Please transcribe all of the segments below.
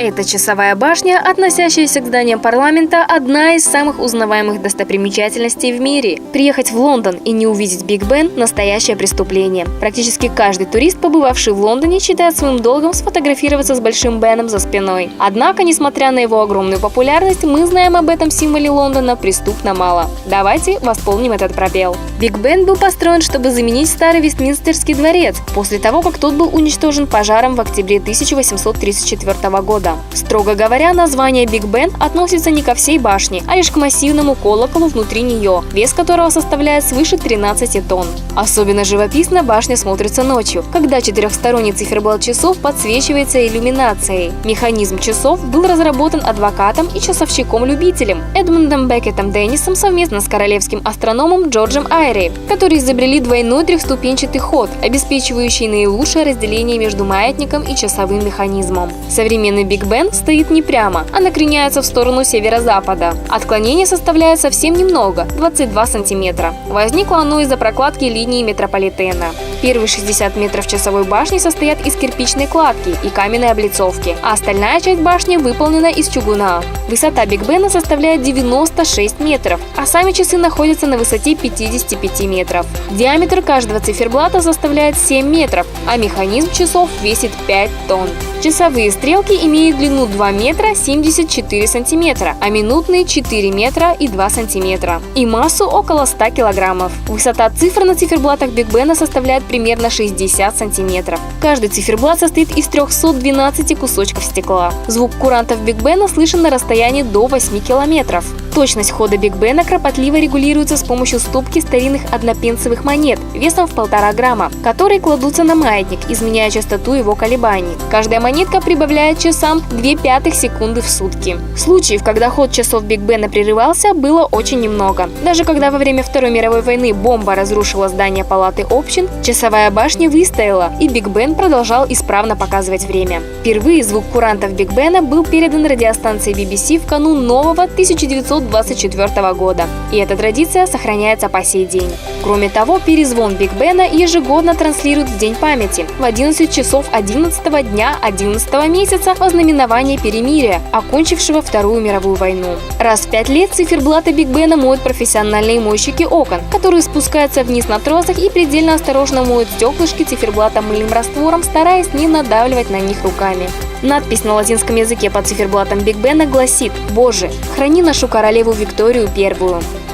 Эта часовая башня, относящаяся к зданиям парламента, одна из самых узнаваемых достопримечательностей в мире. Приехать в Лондон и не увидеть Биг Бен – настоящее преступление. Практически каждый турист, побывавший в Лондоне, считает своим долгом сфотографироваться с Большим Беном за спиной. Однако, несмотря на его огромную популярность, мы знаем об этом символе Лондона преступно мало. Давайте восполним этот пробел. Биг Бен был построен, чтобы заменить старый Вестминстерский дворец, после того, как тот был уничтожен пожаром в октябре 1834 года. Строго говоря, название Биг Бен относится не ко всей башне, а лишь к массивному колоколу внутри нее, вес которого составляет свыше 13 тонн. Особенно живописно башня смотрится ночью, когда четырехсторонний циферблат часов подсвечивается иллюминацией. Механизм часов был разработан адвокатом и часовщиком-любителем Эдмундом Беккетом Деннисом совместно с королевским астрономом Джорджем Айри, которые изобрели двойной трехступенчатый ход, обеспечивающий наилучшее разделение между маятником и часовым механизмом. Современный Биг Бен стоит не прямо, а накреняется в сторону северо-запада. Отклонение составляет совсем немного – 22 сантиметра. Возникло оно из-за прокладки линии метрополитена. Первые 60 метров часовой башни состоят из кирпичной кладки и каменной облицовки, а остальная часть башни выполнена из чугуна. Высота Биг Бена составляет 96 метров, а сами часы находятся на высоте 55 метров. Диаметр каждого циферблата составляет 7 метров, а механизм часов весит 5 тонн. Часовые стрелки имеют длину 2 метра 74 сантиметра, а минутные 4 метра и 2 сантиметра и массу около 100 килограммов. Высота цифр на циферблатах Биг Бена составляет примерно 60 сантиметров. Каждый циферблат состоит из 312 кусочков стекла. Звук курантов Биг Бена слышен на расстоянии до 8 километров. Точность хода Биг Бена кропотливо регулируется с помощью ступки старинных однопенсовых монет весом в 1,5 грамма, которые кладутся на маятник, изменяя частоту его колебаний. Каждая монетка прибавляет часам 0,02 секунды в сутки. Случаев, когда ход часов Биг Бена прерывался, было очень немного. Даже когда во время Второй мировой войны бомба разрушила здание Палаты общин, часовая башня выстояла, и Биг Бен продолжал исправно показывать время. Впервые звук курантов Биг Бена был передан радиостанции BBC в канун нового 1924 года, и эта традиция сохраняется по сей день. Кроме того, перезвон Биг Бена ежегодно транслируют в День памяти в 11 часов 11 дня 11 месяца во знаменование перемирия, окончившего Вторую мировую войну. Раз в 5 лет циферблаты Биг Бена моют профессиональные мойщики окон, которые спускаются вниз на тросах и предельно осторожно моют стеклышки циферблата мыльным раствором, стараясь не надавливать на них руками. Надпись на латинском языке под циферблатом Биг Бена гласит: «Боже, храни нашу королеву Викторию I».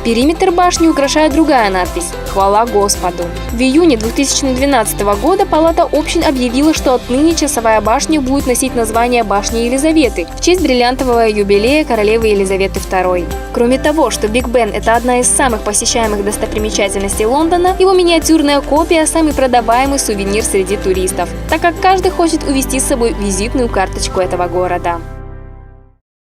Периметр башни украшает другая надпись «Хвала Господу». В июне 2012 года Палата общин объявила, что отныне часовая башня будет носить название Башни Елизаветы в честь бриллиантового юбилея королевы Елизаветы II. Кроме того, что Биг Бен – это одна из самых посещаемых достопримечательностей Лондона, его миниатюрная копия – самый продаваемый сувенир среди туристов, так как каждый хочет увезти с собой визитную карточку этого города.